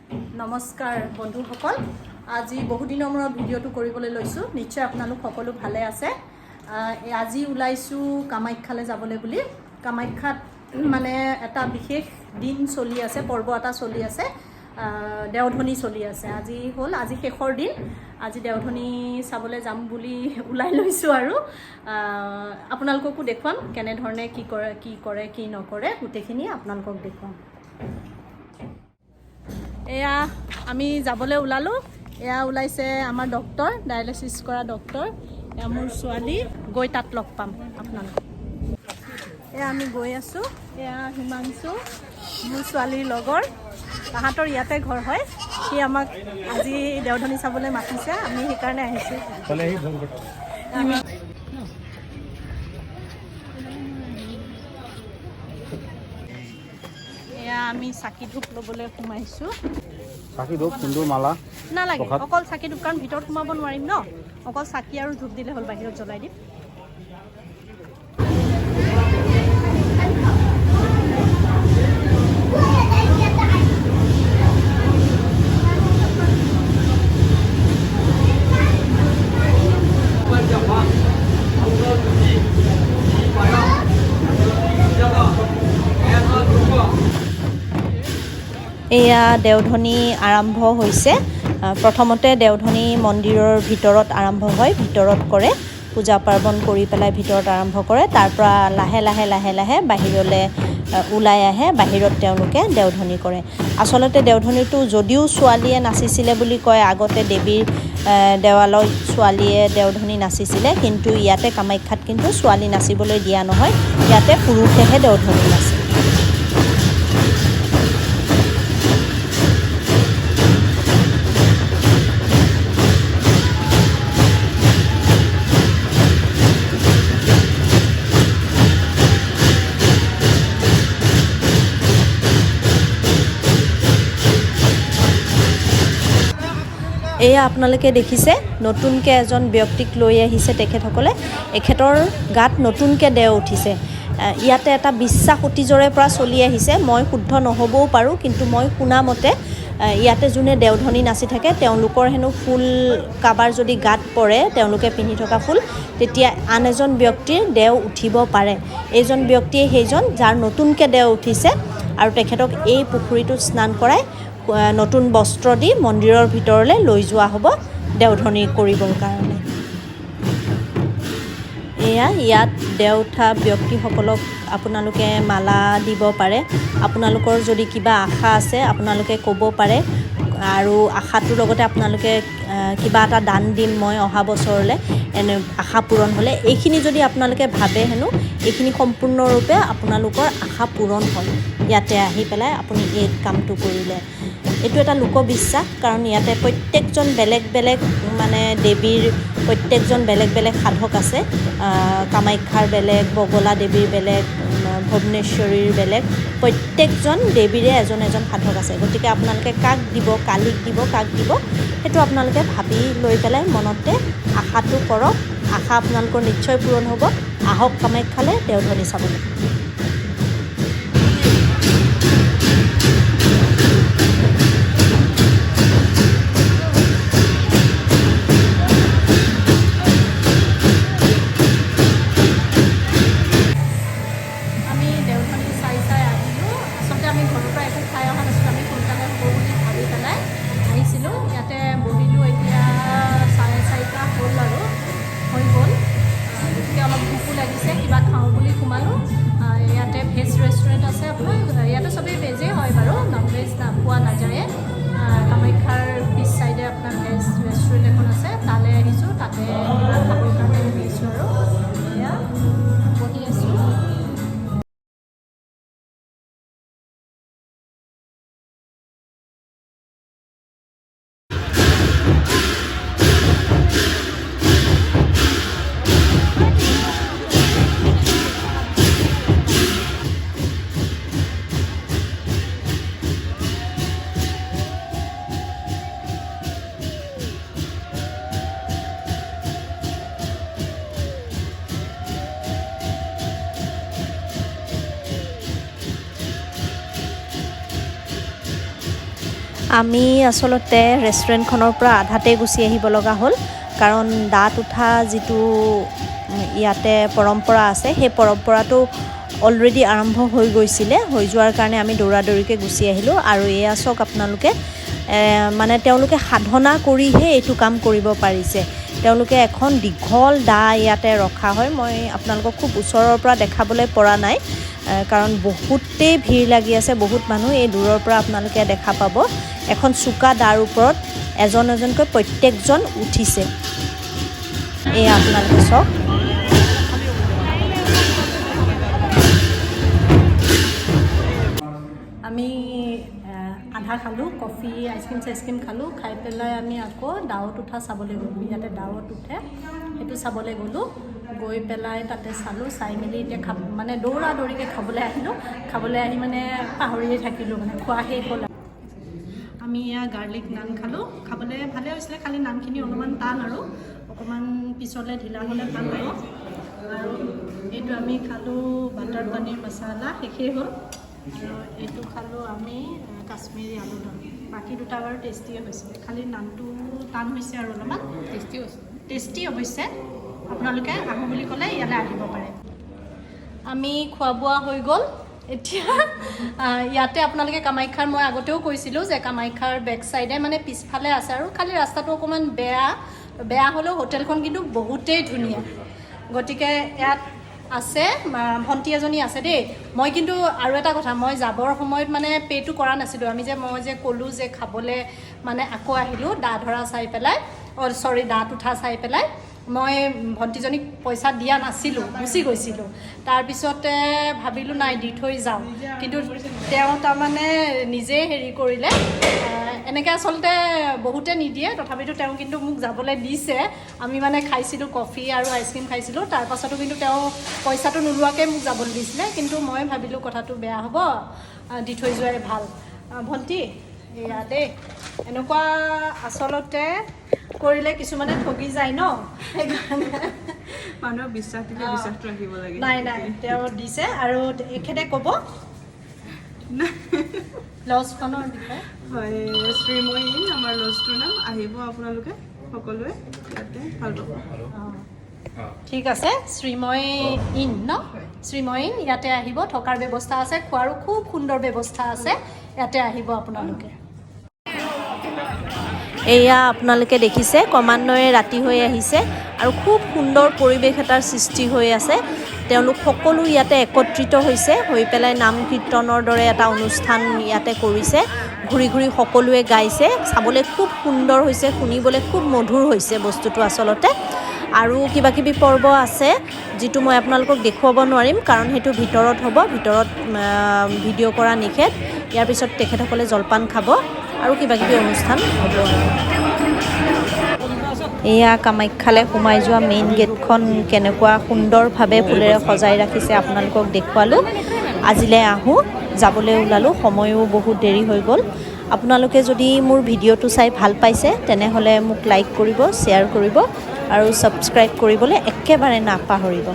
নমস্কাৰ বন্ধুসকল, আজি বহুদিনৰ মূৰত ভিডিঅ'টো কৰিবলৈ লৈছোঁ। নিশ্চয় আপোনালোক সকলো ভালে আছে। আজি ওলাইছোঁ কামাখ্যালৈ যাবলৈ বুলি। কামাখ্যাত মানে এটা বিশেষ দিন চলি আছে, পৰ্ব এটা চলি আছে, দেওধনী চলি আছে। আজি শেষৰ দিন। আজি দেওধনী চাবলৈ যাম বুলি ওলাই লৈছোঁ আৰু আপোনালোককো দেখুৱাম কেনেধৰণে কি কৰে কি নকৰে গোটেইখিনি আপোনালোকক দেখুৱাম। এয়া আমি যাবলৈ ওলালোঁ। এয়া ওলাইছে আমাৰ ডক্টৰ, ডায়েলিচিছ কৰা ডক্টৰ। এয়া মোৰ ছোৱালী, গৈ তাত লগ পাম আপোনালোক। এয়া আমি গৈ আছোঁ। এয়া হিমাংশু, মোৰ ছোৱালীৰ লগৰ, তাহাঁতৰ ইয়াতে ঘৰ হয়। সি আমাক আজি দেওধনী চাবলৈ মাতিছে, আমি সেইকাৰণে আহিছোঁ। এয়া আমি চাকি ধূপ ল'বলৈ সোমাইছোঁ। চাকি ধূপ সিন্দুৰ মালা নালাগে, অকল চাকি ধূপ, কাৰণ ভিতৰত সোমাব নোৱাৰিম ন। অকল চাকি আৰু ধূপ দিলে হ'ল, বাহিৰত জ্বলাই দিম। এয়া দেওধনী আৰম্ভ হৈছে। প্ৰথমতে দেওধনী মন্দিৰৰ ভিতৰত আৰম্ভ হয়, ভিতৰত কৰে, পূজা পাৰ্বণ কৰি পেলাই ভিতৰত আৰম্ভ কৰে। তাৰ পৰা লাহে লাহে বাহিৰলৈ ওলাই আহে, বাহিৰত তেওঁলোকে দেওধনী কৰে। আচলতে দেওধনীটো যদিও ছোৱালীয়ে নাচিছিলে বুলি কয়, আগতে দেৱীৰ দেৱালয়ত ছোৱালীয়ে দেওধনী নাচিছিলে, কিন্তু ইয়াতে কামাখ্যাত কিন্তু ছোৱালী নাচিবলৈ দিয়া নহয়, ইয়াতে পুৰুষেহে দেওধনী নাচে। এয়া আপোনালোকে দেখিছে, নতুনকৈ এজন ব্যক্তিক লৈ আহিছে তেখেতসকলে। এখেতৰ গাত নতুনকৈ দেও উঠিছে। ইয়াতে এটা বিশ্বাস অতীজৰে পৰা চলি আহিছে, মই শুদ্ধ নহ'বও পাৰোঁ, কিন্তু মই শুনা মতে ইয়াতে যোনে দেওধনী নাচি থাকে তেওঁলোকৰ হেনো ফুল কাৰোবাৰ যদি গাত পৰে, তেওঁলোকে পিন্ধি থকা ফুল, তেতিয়া আন এজন ব্যক্তিৰ দেও উঠিব পাৰে। এইজন ব্যক্তিয়ে সেইজন যাৰ নতুনকৈ দেও উঠিছে, আৰু তেখেতক এই পুখুৰীটোত স্নান কৰাই নতুন বস্ত্ৰ দি মন্দিৰৰ ভিতৰলৈ লৈ যোৱা হ'ব দেওধনী কৰিবৰ কাৰণে। ইয়াত দেও উঠা ব্যক্তিসকলক আপোনালোকে মালা দিব পাৰে। আপোনালোকৰ যদি কিবা আশা আছে আপোনালোকে ক'ব পাৰে, আৰু আশাটোৰ লগতে আপোনালোকে কিবা এটা দান দিম মই অহা বছৰলৈ, এনে আশা পূৰণ হ'লে। এইখিনি যদি আপোনালোকে ভাবে হেনো এইখিনি সম্পূৰ্ণৰূপে আপোনালোকৰ আশা পূৰণ হয় ইয়াতে আহি পেলাই আপুনি এই কামটো কৰিলে। এইটো এটা লোকবিশ্বাস, কাৰণ ইয়াতে প্ৰত্যেকজন বেলেগ বেলেগ মানে দেৱীৰ প্ৰত্যেকজন বেলেগ বেলেগ সাধক আছে। কামাখ্যাৰ বেলেগ, বগলা দেৱীৰ বেলেগ, ভুৱনেশ্বৰীৰ বেলেগ, প্ৰত্যেকজন দেৱীৰে এজন এজন সাধক আছে। গতিকে আপোনালোকে কাক দিব, কালিক দিব, কাক দিব, সেইটো আপোনালোকে ভাবি লৈ পেলাই মনতে আশাটো কৰক। আশা আপোনালোকৰ নিশ্চয় পূৰণ হ'ব। আহক কামাখ্যালৈ দেওধনী চাবলৈ। আমি ঘৰৰ পৰা একো খাই অহা নাছিলোঁ, আমি সোনকালে হ'ব বুলি ভাবি পেলাই আহিছিলোঁ। ইয়াতে বহিলোঁ, এতিয়া 4:30 হ'ল আৰু হৈ গ'ল। গতিকে অলপ ভোকো লাগিছে, কিবা খাওঁ বুলি সোমালোঁ। আমি আচলতে ৰেষ্টুৰেণ্টখনৰ পৰা আধাতে গুচি আহিব লগা হ'ল, কাৰণ দাঁত উঠা যিটো ইয়াতে পৰম্পৰা আছে সেই পৰম্পৰাটো অলৰেডি আৰম্ভ হৈ গৈছিলে। হৈ যোৱাৰ কাৰণে আমি দৌৰাদৌৰিকৈ গুচি আহিলোঁ। আৰু এয়া চাওক আপোনালোকে, মানে তেওঁলোকে সাধনা কৰিহে এইটো কাম কৰিব পাৰিছে। তেওঁলোকে এখন দীঘল দা ইয়াতে ৰখা হয়। মই আপোনালোকক খুব ওচৰৰ পৰা দেখাবলৈ পৰা নাই, কাৰণ বহুতেই ভিৰ লাগি আছে, বহুত মানুহ। এই দূৰৰ পৰা আপোনালোকে দেখা পাব এখন চোকা দাৰ ওপৰত এজন এজনকৈ প্ৰত্যেকজন উঠিছে। এয়া আপোনালোকে চাওক। আমি আধা খালোঁ, কফি আইচক্ৰীম খালোঁ। খাই পেলাই আমি আকৌ ডাৱত উঠা চাবলৈ গ'লোঁ। ইয়াতে ডাৱত উঠে সেইটো চাবলৈ গ'লোঁ। গৈ পেলাই তাতে চালোঁ, চাই মেলি এতিয়া মানে দৌৰিকৈ খাবলৈ আহি মানে পাহৰিয়ে থাকিলোঁ, মানে খোৱা শেষ হ'ল। আমি এয়া গাৰ্লিক নান খালোঁ। খাবলৈ ভালেই হৈছিলে, খালি নানখিনি অলপমান টান আৰু অকণমান পিছলৈ ঢিলা হ'লে ভাল হ'ব। আৰু এইটো আমি খালোঁ বাটাৰ পনীৰ মছালা, শেষেই হ'ল। আৰু এইটো খালোঁ আমি কাশ্মীৰী আলুদম। বাকী দুটা বাৰু টেষ্টিয়ে হৈছিলে, খালি নানটো টান হৈছে আৰু অলপমান। টেষ্টি অৱশ্যে। আপোনালোকে আহোঁ বুলি ক'লে ইয়ালৈ আহিব পাৰে। আমি খোৱা বোৱা হৈ গ'ল। এতিয়া ইয়াতে আপোনালোকে কামাখ্যাৰ, মই আগতেও কৈছিলোঁ যে কামাখ্যাৰ বেক চাইডে মানে পিছফালে আছে, আৰু খালি ৰাস্তাটো অকণমান বেয়া হ'লেও হোটেলখন কিন্তু বহুতেই ধুনীয়া। গতিকে ইয়াত আছে, ভণ্টি এজনী আছে দেই। মই কিন্তু আৰু এটা কথা, মই যাবৰ সময়ত মানে পে'টো কৰা নাছিলোঁ। মই যে ক'লোঁ যে খাবলৈ মানে আকৌ আহিলোঁ দা ধৰা চাই পেলাই, দাঁত উঠা চাই পেলাই। মই ভণ্টিজনীক পইচা দিয়া নাছিলোঁ, গুচি গৈছিলোঁ। তাৰপিছতে ভাবিলোঁ নাই দি থৈ যাওঁ, কিন্তু তেওঁ তাৰমানে নিজেই হেৰি কৰিলে। এনেকৈ আচলতে বহুতে নিদিয়ে, তথাপিতো তেওঁ কিন্তু মোক যাবলৈ দিছে। আমি মানে খাইছিলোঁ কফি আৰু আইচক্ৰীম খাইছিলোঁ। তাৰপাছতো কিন্তু তেওঁ পইচাটো নোলোৱাকৈ মোক যাবলৈ দিছিলে, কিন্তু মই ভাবিলোঁ কথাটো বেয়া হ'ব, দি থৈ যোৱাই ভাল। ভণ্টি এয়া দেই, এনেকুৱা আচলতে কৰিলে কিছুমানে ঠগি যায় ন, সেইকাৰণে মানুহক বিশ্বাস দিলে বিশ্বাসটো ৰাখিব লাগে। নাই তেওঁ দিছে। আৰু এখেতে ক'ব লজখনৰ বিষয়ে। হয়, শ্ৰীময়ী আমাৰ লজটোৰ নাম। আহিব আপোনালোকে সকলোৱে, ইয়াতে ভাল পাব। ঠিক আছে, শ্ৰীময়ী ইন ন, শ্ৰীময়ী ইন, ইয়াতে আহিব। থকাৰ ব্যৱস্থা আছে, খোৱাৰো খুব সুন্দৰ ব্যৱস্থা আছে, ইয়াতে আহিব আপোনালোকে। এয়া আপোনালোকে দেখিছে ক্ৰমান্বয়ে ৰাতি হৈ আহিছে আৰু খুব সুন্দৰ পৰিৱেশ এটাৰ সৃষ্টি হৈ আছে। তেওঁলোক সকলো ইয়াতে একত্ৰিত হৈছে, হৈ পেলাই নাম কীৰ্তনৰ দৰে এটা অনুষ্ঠান ইয়াতে কৰিছে। ঘূৰি ঘূৰি সকলোৱে গাইছে, চাবলৈ খুব সুন্দৰ হৈছে, শুনিবলৈ খুব মধুৰ হৈছে বস্তুটো আচলতে। আৰু কিবাকিবি পৰ্ব আছে যিটো মই আপোনালোকক দেখুৱাব নোৱাৰিম, কাৰণ সেইটো ভিতৰত হ'ব, ভিতৰত ভিডিঅ' কৰা নিষেধ। ইয়াৰ পিছত তেখেতসকলে জলপান খাব আৰু কিবাকিবি অনুষ্ঠান হ'ব। এয়া কামাখ্যালৈ সোমাই যোৱা মেইন গেটখন কেনেকুৱা সুন্দৰভাৱে ফুলেৰে সজাই ৰাখিছে আপোনালোকক দেখুৱালোঁ। আজিলৈ আহোঁ, যাবলৈ ওলালোঁ, সময়ো বহুত দেৰি হৈ গ'ল। আপোনালোকে যদি মোৰ ভিডিঅ'টো চাই ভাল পাইছে তেনেহ'লে মোক লাইক কৰিব, শ্বেয়াৰ কৰিব আৰু ছাবস্ক্ৰাইব কৰিবলৈ একেবাৰে নাপাহৰিব।